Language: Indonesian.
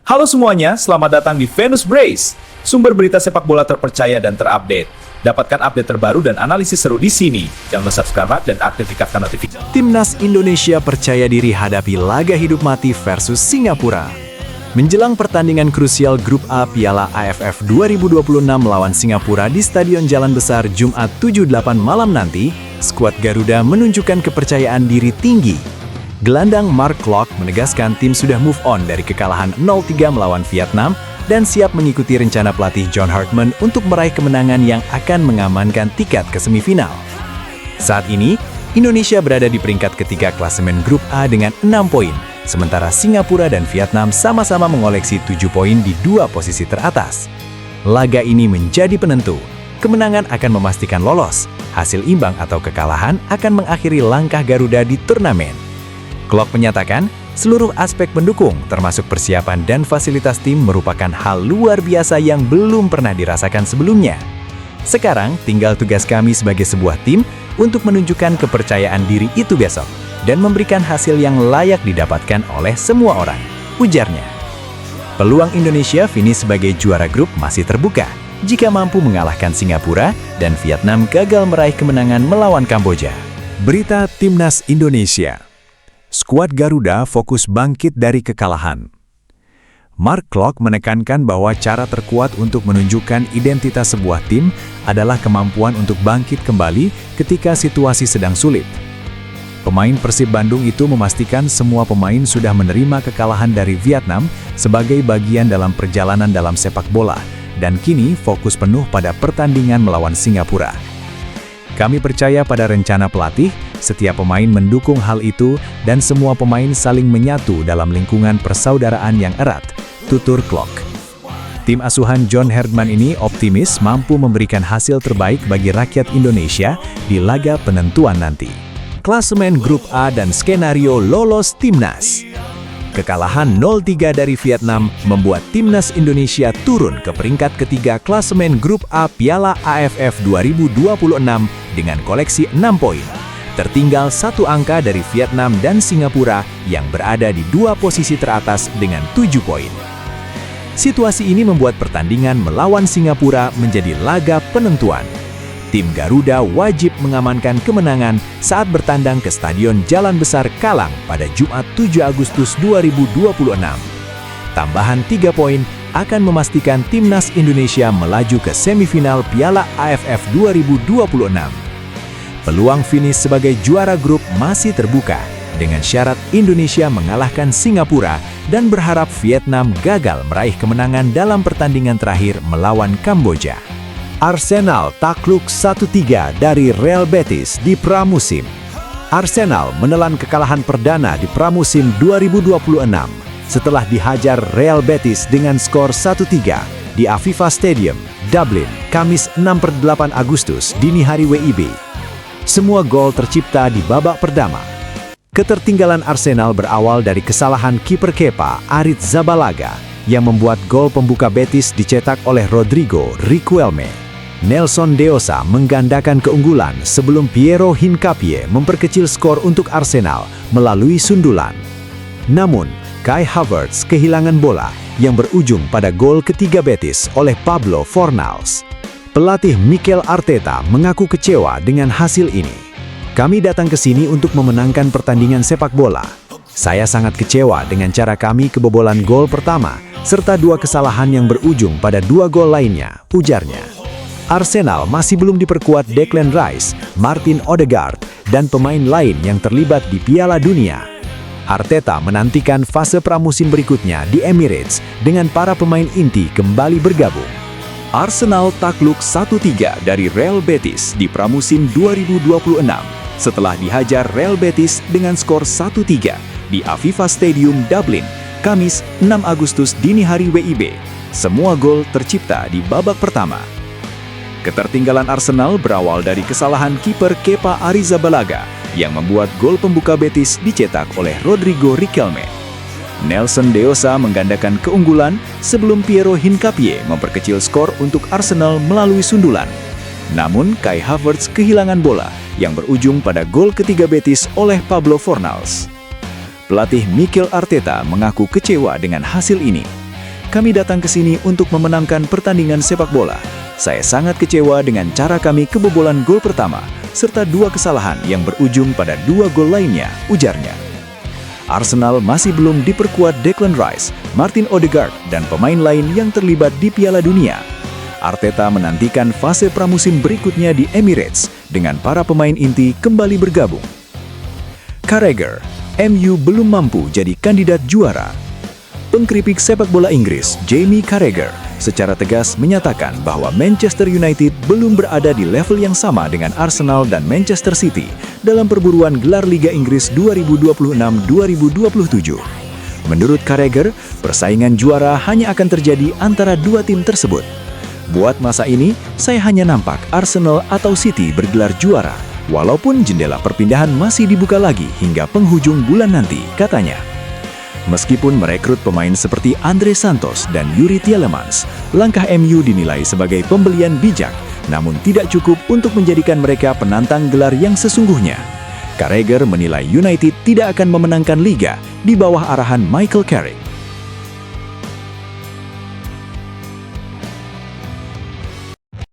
Halo semuanya, selamat datang di Venus Brace, sumber berita sepak bola terpercaya dan terupdate. Dapatkan update terbaru dan analisis seru di sini. Jangan lupa subscribe dan aktifkan notifikasi. Timnas Indonesia percaya diri hadapi laga hidup mati versus Singapura. Menjelang pertandingan krusial Grup A Piala AFF 2026 melawan Singapura di Stadion Jalan Besar Jumat 7-8 malam nanti, skuad Garuda menunjukkan kepercayaan diri tinggi. Gelandang Mark Klok menegaskan tim sudah move on dari kekalahan 0-3 melawan Vietnam dan siap mengikuti rencana pelatih John Hartman untuk meraih kemenangan yang akan mengamankan tiket ke semifinal. Saat ini, Indonesia berada di peringkat ketiga klasemen Grup A dengan 6 poin, sementara Singapura dan Vietnam sama-sama mengoleksi 7 poin di dua posisi teratas. Laga ini menjadi penentu. Kemenangan akan memastikan lolos. Hasil imbang atau kekalahan akan mengakhiri langkah Garuda di turnamen. Klok menyatakan, seluruh aspek pendukung, termasuk persiapan dan fasilitas tim merupakan hal luar biasa yang belum pernah dirasakan sebelumnya. Sekarang, tinggal tugas kami sebagai sebuah tim untuk menunjukkan kepercayaan diri itu besok dan memberikan hasil yang layak didapatkan oleh semua orang, ujarnya. Peluang Indonesia finish sebagai juara grup masih terbuka jika mampu mengalahkan Singapura dan Vietnam gagal meraih kemenangan melawan Kamboja. Berita Timnas Indonesia. Skuad Garuda fokus bangkit dari kekalahan. Mark Klok menekankan bahwa cara terkuat untuk menunjukkan identitas sebuah tim adalah kemampuan untuk bangkit kembali ketika situasi sedang sulit. Pemain Persib Bandung itu memastikan semua pemain sudah menerima kekalahan dari Vietnam sebagai bagian dalam perjalanan dalam sepak bola, dan kini fokus penuh pada pertandingan melawan Singapura. Kami percaya pada rencana pelatih, setiap pemain mendukung hal itu, dan semua pemain saling menyatu dalam lingkungan persaudaraan yang erat, tutur Klok. Tim asuhan John Hartman ini optimis mampu memberikan hasil terbaik bagi rakyat Indonesia di laga penentuan nanti. Klasemen Grup A dan skenario lolos Timnas. Kekalahan 0-3 dari Vietnam membuat Timnas Indonesia turun ke peringkat ketiga klasemen Grup A Piala AFF 2026 dengan koleksi 6 poin. Tertinggal satu angka dari Vietnam dan Singapura yang berada di dua posisi teratas dengan 7 poin. Situasi ini membuat pertandingan melawan Singapura menjadi laga penentuan. Tim Garuda wajib mengamankan kemenangan saat bertandang ke Stadion Jalan Besar Kalang pada Jumat 7 Agustus 2026. Tambahan 3 poin akan memastikan Timnas Indonesia melaju ke semifinal Piala AFF 2026. Peluang finish sebagai juara grup masih terbuka, dengan syarat Indonesia mengalahkan Singapura dan berharap Vietnam gagal meraih kemenangan dalam pertandingan terakhir melawan Kamboja. Arsenal takluk 1-3 dari Real Betis di pramusim. Arsenal menelan kekalahan perdana di pramusim 2026 setelah dihajar Real Betis dengan skor 1-3 di Aviva Stadium, Dublin, Kamis 6/8 Agustus dini hari WIB. Semua gol tercipta di babak pertama. Ketertinggalan Arsenal berawal dari kesalahan kiper Kepa, Arrizabalaga, yang membuat gol pembuka Betis dicetak oleh Rodrigo Riquelme. Nelson De Osa menggandakan keunggulan sebelum Piero Hincapié memperkecil skor untuk Arsenal melalui sundulan. Namun, Kai Havertz kehilangan bola yang berujung pada gol ketiga Betis oleh Pablo Fornals. Pelatih Mikel Arteta mengaku kecewa dengan hasil ini. Kami datang ke sini untuk memenangkan pertandingan sepak bola. Saya sangat kecewa dengan cara kami kebobolan gol pertama, serta dua kesalahan yang berujung pada dua gol lainnya, ujarnya. Arsenal masih belum diperkuat Declan Rice, Martin Odegaard, dan pemain lain yang terlibat di Piala Dunia. Arteta menantikan fase pramusim berikutnya di Emirates dengan para pemain inti kembali bergabung. Arsenal takluk 1-3 dari Real Betis di pramusim 2026 setelah dihajar Real Betis dengan skor 1-3 di Aviva Stadium, Dublin, Kamis 6 Agustus dini hari WIB. Semua gol tercipta di babak pertama. Ketertinggalan Arsenal berawal dari kesalahan kiper Kepa Arrizabalaga yang membuat gol pembuka Betis dicetak oleh Rodrigo Riquelme. Nelson De Osa menggandakan keunggulan sebelum Piero Hincapié memperkecil skor untuk Arsenal melalui sundulan. Namun Kai Havertz kehilangan bola yang berujung pada gol ketiga Betis oleh Pablo Fornals. Pelatih Mikel Arteta mengaku kecewa dengan hasil ini. kami datang ke sini untuk memenangkan pertandingan sepak bola. Saya sangat kecewa dengan cara kami kebobolan gol pertama, serta 2 kesalahan yang berujung pada 2 gol lainnya, ujarnya. Arsenal masih belum diperkuat Declan Rice, Martin Odegaard, dan pemain lain yang terlibat di Piala Dunia. Arteta menantikan fase pramusim berikutnya di Emirates dengan para pemain inti kembali bergabung. Carragher, MU belum mampu jadi kandidat juara. Pengkritik sepak bola Inggris, Jamie Carragher, secara tegas menyatakan bahwa Manchester United belum berada di level yang sama dengan Arsenal dan Manchester City dalam perburuan gelar Liga Inggris 2026-2027. Menurut Carragher, persaingan juara hanya akan terjadi antara 2 tim tersebut. Buat masa ini, saya hanya nampak Arsenal atau City bergelar juara, walaupun jendela perpindahan masih dibuka lagi hingga penghujung bulan nanti, katanya. Meskipun merekrut pemain seperti Andre Santos dan Yuri Tielemans, langkah MU dinilai sebagai pembelian bijak, namun tidak cukup untuk menjadikan mereka penantang gelar yang sesungguhnya. Carragher menilai United tidak akan memenangkan liga di bawah arahan Michael Carrick.